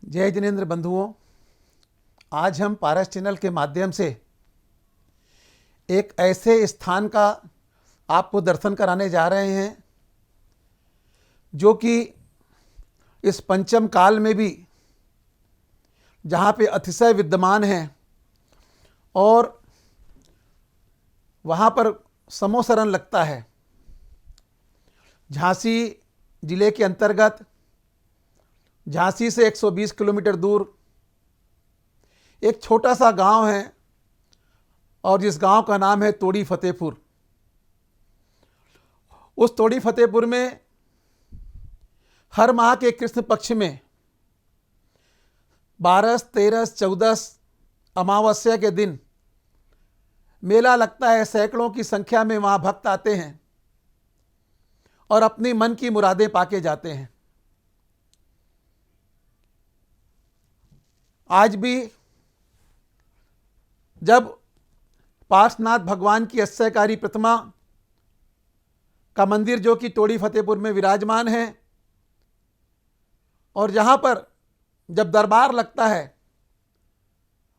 जय जिनेंद्र बंधुओं, आज हम पारस चैनल के माध्यम से एक ऐसे स्थान का आपको दर्शन कराने जा रहे हैं जो कि इस पंचम काल में भी जहाँ पे अतिशय विद्यमान है और वहाँ पर समोसरण लगता है। झांसी जिले के अंतर्गत झांसी से 120 किलोमीटर दूर एक छोटा सा गांव है और जिस गांव का नाम है तोड़ी फतेहपुर। उस तोड़ी फतेहपुर में हर माह के कृष्ण पक्ष में 12, 13, 14 अमावस्या के दिन मेला लगता है। सैकड़ों की संख्या में वहाँ भक्त आते हैं और अपनी मन की मुरादें पाके जाते हैं। आज भी जब पार्श्वनाथ भगवान की अस्सयकारी प्रतिमा का मंदिर जो कि तोड़ी फतेहपुर में विराजमान है और जहाँ पर जब दरबार लगता है,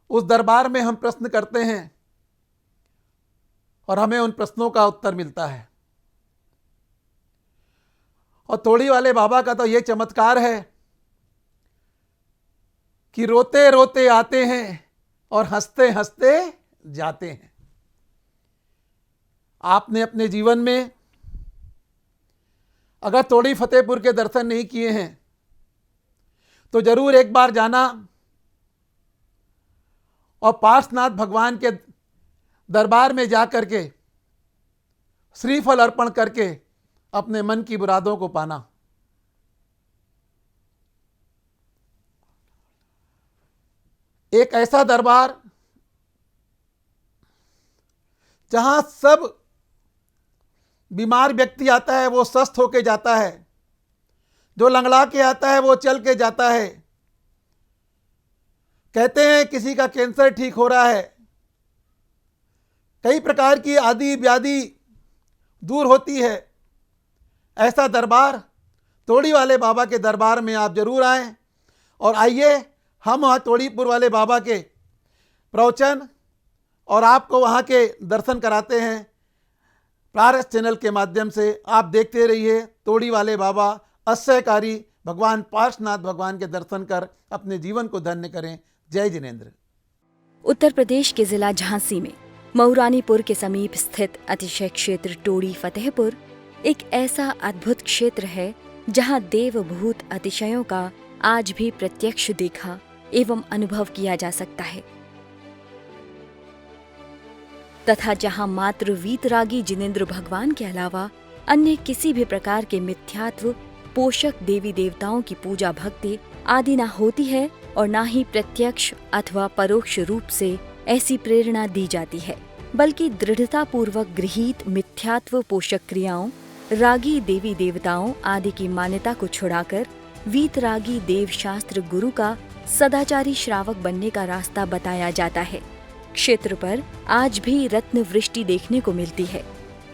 उस दरबार में हम प्रश्न करते हैं और हमें उन प्रश्नों का उत्तर मिलता है। और तोड़ी वाले बाबा का तो ये चमत्कार है कि रोते रोते आते हैं और हंसते हंसते जाते हैं। आपने अपने जीवन में अगर तोड़ी फतेहपुर के दर्शन नहीं किए हैं तो जरूर एक बार जाना और पार्श्वनाथ भगवान के दरबार में जा करके श्रीफल अर्पण करके अपने मन की मुरादों को पाना। एक ऐसा दरबार जहां सब बीमार व्यक्ति आता है वो स्वस्थ होके जाता है, जो लंगड़ा के आता है वो चल के जाता है। कहते हैं किसी का कैंसर ठीक हो रहा है, कई प्रकार की आदि व्याधि दूर होती है। ऐसा दरबार तोड़ी वाले बाबा के दरबार में आप जरूर आएं और आइए हम वहाँ तोड़ीपुर वाले बाबा के प्रवचन और आपको वहाँ के दर्शन कराते हैं पारस चैनल के माध्यम से। आप देखते रहिए तोड़ी वाले बाबा अस्सयकारी भगवान पार्श्वनाथ भगवान के दर्शन कर अपने जीवन को धन्य करें। जय जिनेंद्र। उत्तर प्रदेश के जिला झांसी में मऊरानीपुर के समीप स्थित अतिशय क्षेत्र तोड़ी फतेहपुर एक ऐसा अद्भुत क्षेत्र है जहां देवभूत अतिशयों का आज भी प्रत्यक्ष देखा एवं अनुभव किया जा सकता है तथा जहां मात्र वीतरागी जिनेंद्र भगवान के अलावा अन्य किसी भी प्रकार के मिथ्यात्व पोषक देवी देवताओं की पूजा भक्ति आदि न होती है और न ही प्रत्यक्ष अथवा परोक्ष रूप से ऐसी प्रेरणा दी जाती है, बल्कि दृढ़ता पूर्वक गृहीत मिथ्यात्व पोषक क्रियाओं रागी देवी देवताओं आदि की मान्यता को छुड़ाकर वीतरागी देव शास्त्र गुरु का सदाचारी श्रावक बनने का रास्ता बताया जाता है। क्षेत्र पर आज भी रत्न वृष्टि देखने को मिलती है।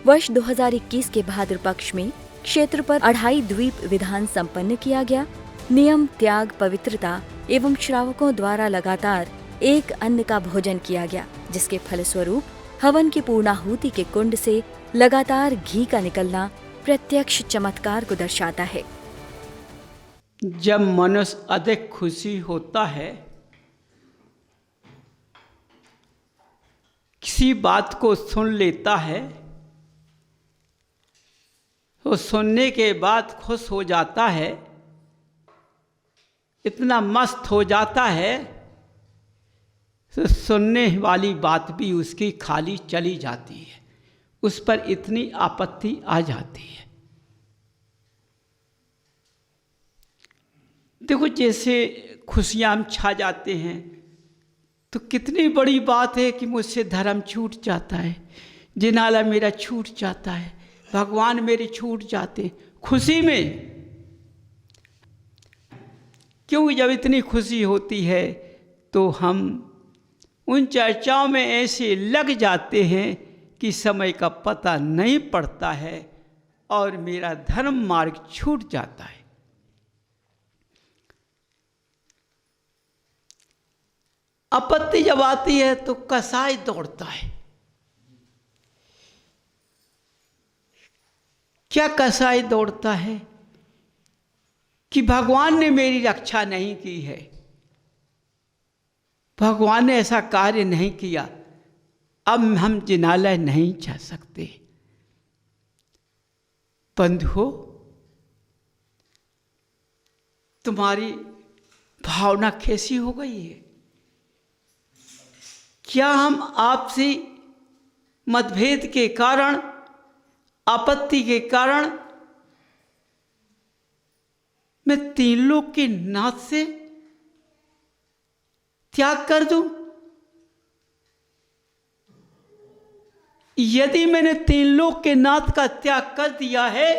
वर्ष 2021 के भाद्र पक्ष में क्षेत्र पर अढ़ाई द्वीप विधान संपन्न किया गया। नियम त्याग पवित्रता एवं श्रावकों द्वारा लगातार एक अन्न का भोजन किया गया, जिसके फलस्वरूप हवन की पूर्णाहुति के कुंड से लगातार घी का निकलना प्रत्यक्ष चमत्कार को दर्शाता है। जब मनुष्य अधिक खुशी होता है, किसी बात को सुन लेता है तो सुनने के बाद खुश हो जाता है, इतना मस्त हो जाता है तो सुनने वाली बात भी उसकी खाली चली जाती है, उस पर इतनी आपत्ति आ जाती है। देखो, जैसे खुशियाँ छा जाते हैं तो कितनी बड़ी बात है कि मुझसे धर्म छूट जाता है, जिनाला मेरा छूट जाता है, भगवान मेरे छूट जाते खुशी में। क्योंकि जब इतनी खुशी होती है तो हम उन चर्चाओं में ऐसे लग जाते हैं कि समय का पता नहीं पड़ता है और मेरा धर्म मार्ग छूट जाता है। आपत्ति जब आती है तो कसाई दौड़ता है। क्या कसाई दौड़ता है? कि भगवान ने मेरी रक्षा नहीं की है, भगवान ने ऐसा कार्य नहीं किया, अब हम जिनालय नहीं जा सकते। बंधुओं, तुम्हारी भावना कैसी हो गई है? क्या हम आपसी मतभेद के कारण, आपत्ति के कारण मैं तीन लोक के नाथ से त्याग कर दूं? यदि मैंने तीन लोक के नाथ का त्याग कर दिया है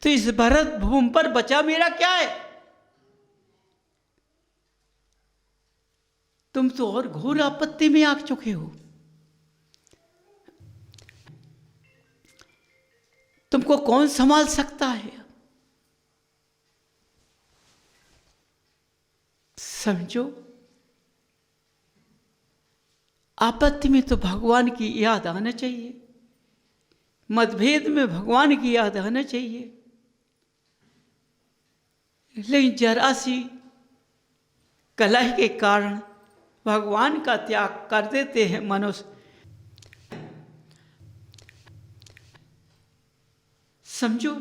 तो इस भरत भूमि पर बचा मेरा क्या है? तुम तो और घोर आपत्ति में आ चुके हो। तुमको कौन संभाल सकता है? समझो, आपत्ति में तो भगवान की याद आना चाहिए, मतभेद में भगवान की याद आना चाहिए, लेकिन जरा सी कलह के कारण भगवान का त्याग कर देते हैं मनुष्य। समझो,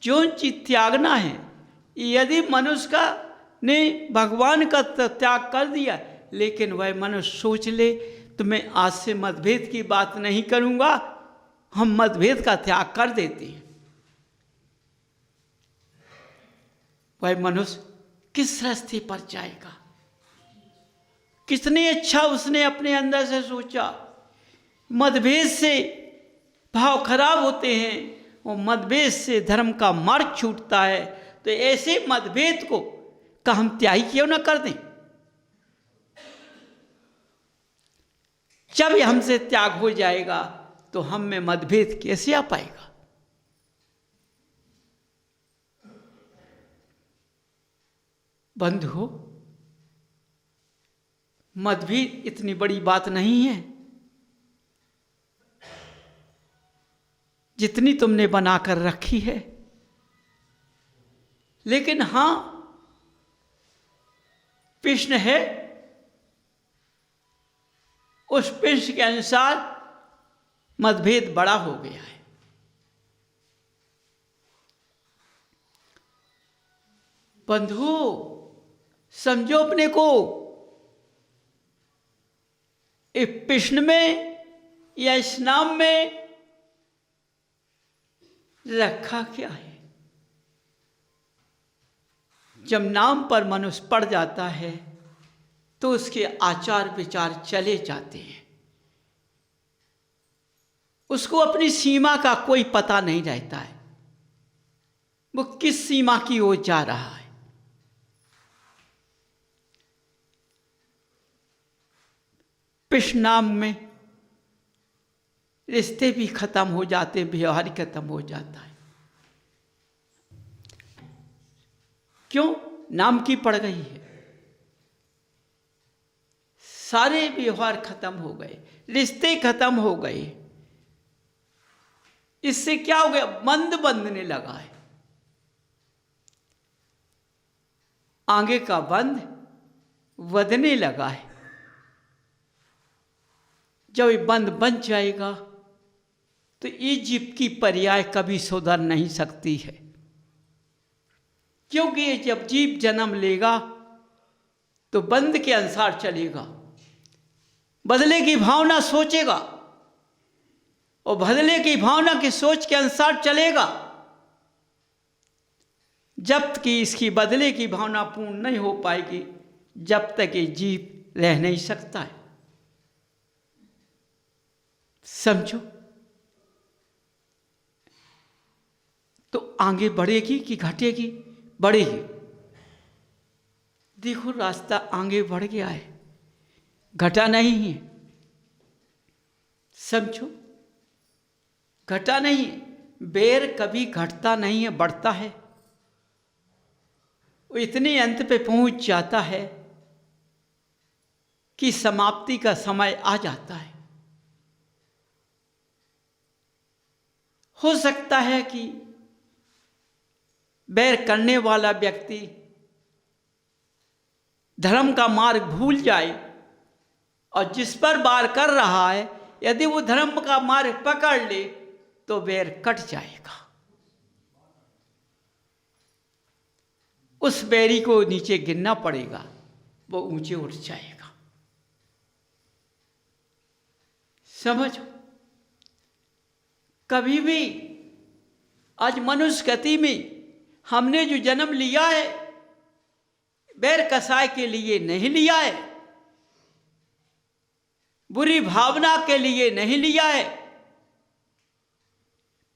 जो चीज त्यागना है, यदि मनुष्य का ने भगवान का त्याग कर दिया, लेकिन वह मनुष्य सोच ले तो मैं आज से मतभेद की बात नहीं करूंगा, हम मतभेद का त्याग कर देते हैं, वह मनुष्य किस रास्ते पर जाएगा? कितनी अच्छा उसने अपने अंदर से सोचा। मतभेद से भाव खराब होते हैं और मतभेद से धर्म का मार्ग छूटता है। तो ऐसे मतभेद को का हम त्याग क्यों ना कर दें? जब हमसे त्याग हो जाएगा तो हम में मतभेद कैसे आ पाएगा? बंधुओं, मतभेद इतनी बड़ी बात नहीं है जितनी तुमने बनाकर रखी है। लेकिन हां, प्रश्न है, उस प्रश्न के अनुसार मतभेद बड़ा हो गया है। बंधुओं, समझो अपने को, इस प्रश्न में या इस नाम में रखा क्या है? जब नाम पर मनुष्य पड़ जाता है तो उसके आचार विचार चले जाते हैं, उसको अपनी सीमा का कोई पता नहीं रहता है, वो किस सीमा की ओर जा रहा है। कृष्ण नाम में रिश्ते भी खत्म हो जाते, व्यवहार खत्म हो जाता है। क्यों? नाम की पड़ गई है, सारे व्यवहार खत्म हो गए, रिश्ते खत्म हो गए। इससे क्या हो गया? बंध बंधने लगा है, आगे का बंध बंधने लगा है। जब ये बंध बन जाएगा तो ये जीव की पर्याय कभी सुधर नहीं सकती है, क्योंकि ये जब जीव जन्म लेगा तो बंध के अनुसार चलेगा, बदले की भावना सोचेगा और बदले की भावना की सोच के अनुसार चलेगा। जब तक इसकी बदले की भावना पूर्ण नहीं हो पाएगी, जब तक ये जीव रह नहीं सकता है। समझो, तो आगे बढ़ेगी कि घटेगी? बढ़ेगी। देखो, रास्ता आगे बढ़ गया है, घटा नहीं है। समझो, घटा नहीं है। बेर कभी घटता नहीं है, बढ़ता है। वो इतने अंत पे पहुंच जाता है की समाप्ति का समय आ जाता है। हो सकता है कि बैर करने वाला व्यक्ति धर्म का मार्ग भूल जाए और जिस पर वार कर रहा है यदि वो धर्म का मार्ग पकड़ ले तो बैर कट जाएगा। उस बैरी को नीचे गिरना पड़ेगा, वो ऊंचे उठ जाएगा। समझो, कभी भी आज मनुष्य गति में हमने जो जन्म लिया है बैर कसाय के लिए नहीं लिया है, बुरी भावना के लिए नहीं लिया है।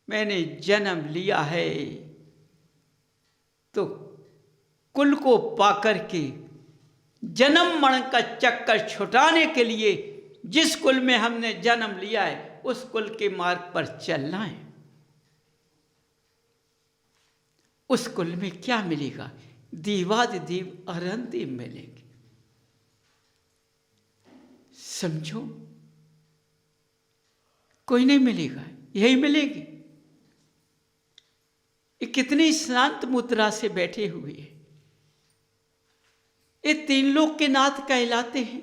मैंने जन्म लिया है तो कुल को पाकर के जन्म मरण का चक्कर छुटाने के लिए जिस कुल में हमने जन्म लिया है उस कुल के मार्ग पर चलना है। उस कुल में क्या मिलेगा? दीवादिदीव अरंती मिलेगी। समझो, कोई नहीं मिलेगा, यही मिलेगी। ये कितनी शांत मुद्रा से बैठे हुए हैं। ये तीन लोक के नाथ कहलाते हैं।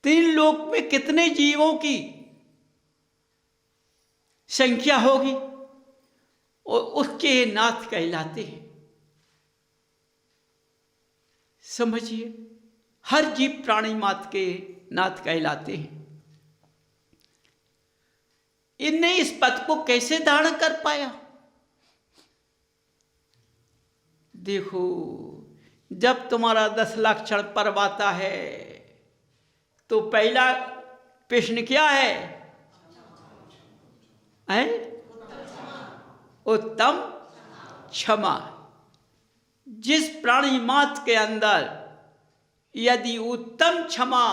तीन लोक में कितने जीवों की संख्या होगी और उसके नाथ कहलाते हैं। समझिए, हर जीव प्राणी मात्र के नाथ कहलाते हैं। इनने इस पद को कैसे धारण कर पाया? देखो, जब तुम्हारा 10 लक्षण पर्व आता है तो पहला प्रश्न क्या है? उत्तम क्षमा। जिस प्राणी मात्र के अंदर यदि उत्तम क्षमा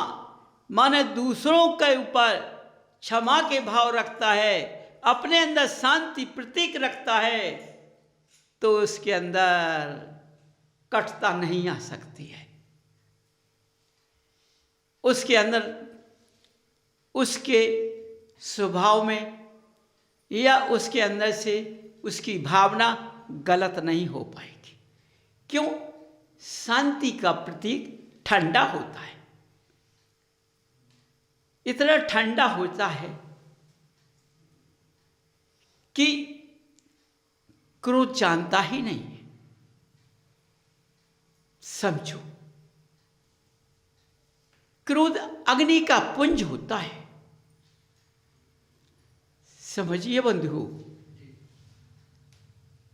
माने दूसरों के ऊपर क्षमा के भाव रखता है, अपने अंदर शांति प्रतीक रखता है, तो उसके अंदर कटुता नहीं आ सकती है। उसके अंदर उसके स्वभाव में या उसके अंदर से उसकी भावना गलत नहीं हो पाएगी। क्यों? शांति का प्रतीक ठंडा होता है। इतना ठंडा होता है कि क्रोध जानता ही नहीं है। समझो, क्रोध अग्नि का पुंज होता है। समझिए बंधु,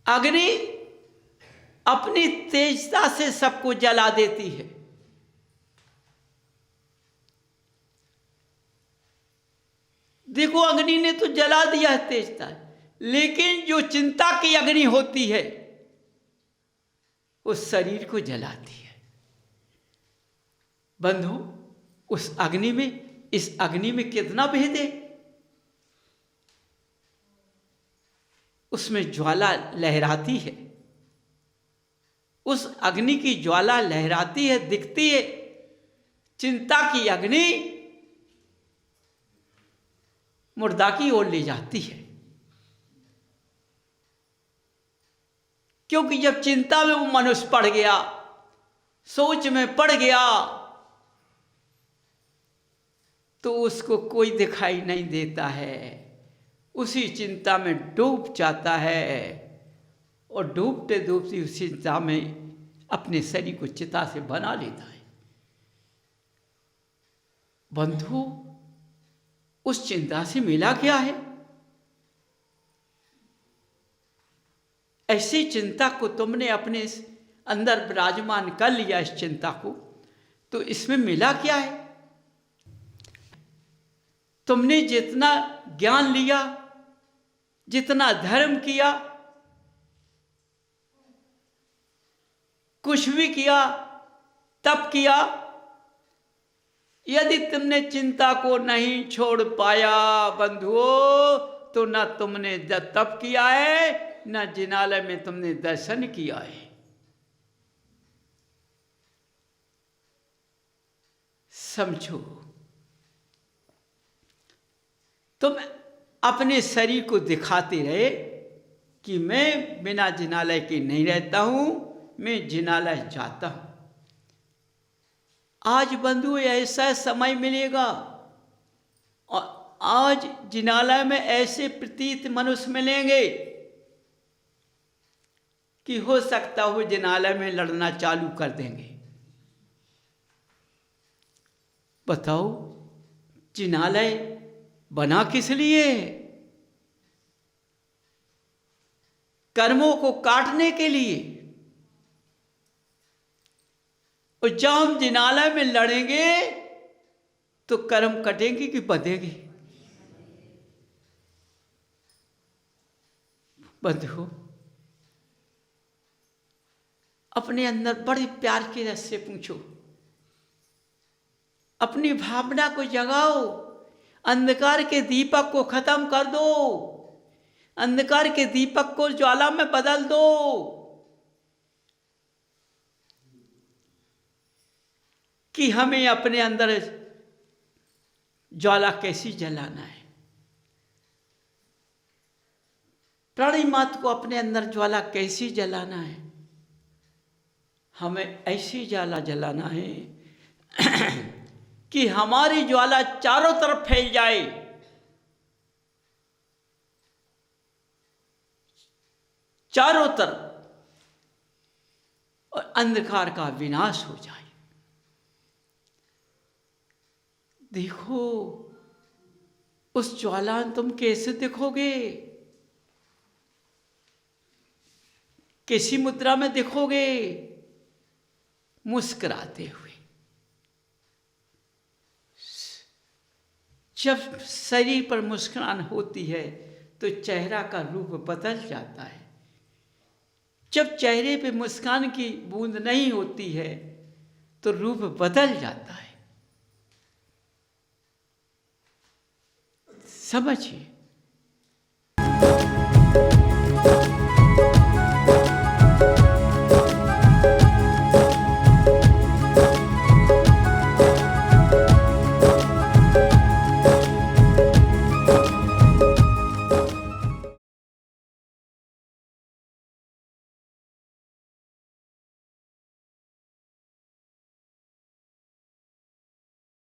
अग्नि अपनी तेजता से सबको जला देती है। देखो, अग्नि ने तो जला दिया है तेजता, लेकिन जो चिंता की अग्नि होती है उस शरीर को जलाती है। बंधु, उस अग्नि में, इस अग्नि में कितना भेद है। उसमें ज्वाला लहराती है, उस अग्नि की ज्वाला लहराती है, दिखती है। चिंता की अग्नि मुर्दा की ओर ले जाती है। क्योंकि जब चिंता में वो मनुष्य पड़ गया, सोच में पड़ गया, तो उसको कोई दिखाई नहीं देता है। उसी चिंता में डूब जाता है और डूबते डूबते उस चिंता में अपने शरीर को चिता से बना लेता है। बंधु, उस चिंता से मिला क्या है? ऐसी चिंता को तुमने अपने अंदर विराजमान कर लिया, इस चिंता को, तो इसमें मिला क्या है? तुमने जितना ज्ञान लिया, जितना धर्म किया, कुछ भी किया, तप किया, यदि तुमने चिंता को नहीं छोड़ पाया बंधुओं, तो न तुमने तप किया है, न जिनालय में तुमने दर्शन किया है। समझो, तुम अपने शरीर को दिखाते रहे कि मैं बिना जिनालय के नहीं रहता हूं, मैं जिनालय जाता हूं। आज बंधु ऐसा समय मिलेगा और आज जिनालय में ऐसे प्रतीत मनुष्य मिलेंगे कि हो सकता हो जिनालय में लड़ना चालू कर देंगे। बताओ, जिनालय बना किस लिए? कर्मों को काटने के लिए। और जब हम जिनालय में लड़ेंगे तो कर्म कटेंगे कि बधेंगे? बंधु, अपने अंदर बड़े प्यार के रस से पूछो, अपनी भावना को जगाओ, अंधकार के दीपक को खत्म कर दो, अंधकार के दीपक को ज्वाला में बदल दो। कि हमें अपने अंदर ज्वाला कैसी जलाना है। प्राणी मात्र को अपने अंदर ज्वाला कैसी जलाना है? हमें ऐसी ज्वाला जलाना है कि हमारी ज्वाला चारों तरफ फैल जाए, चारों तरफ, और अंधकार का विनाश हो जाए। देखो, उस ज्वाला में तुम कैसे दिखोगे? कैसी मुद्रा में दिखोगे? मुस्कुराते हुए। जब शरीर पर मुस्कान होती है तो चेहरा का रूप बदल जाता है। जब चेहरे पे मुस्कान की बूंद नहीं होती है तो रूप बदल जाता है। समझिए।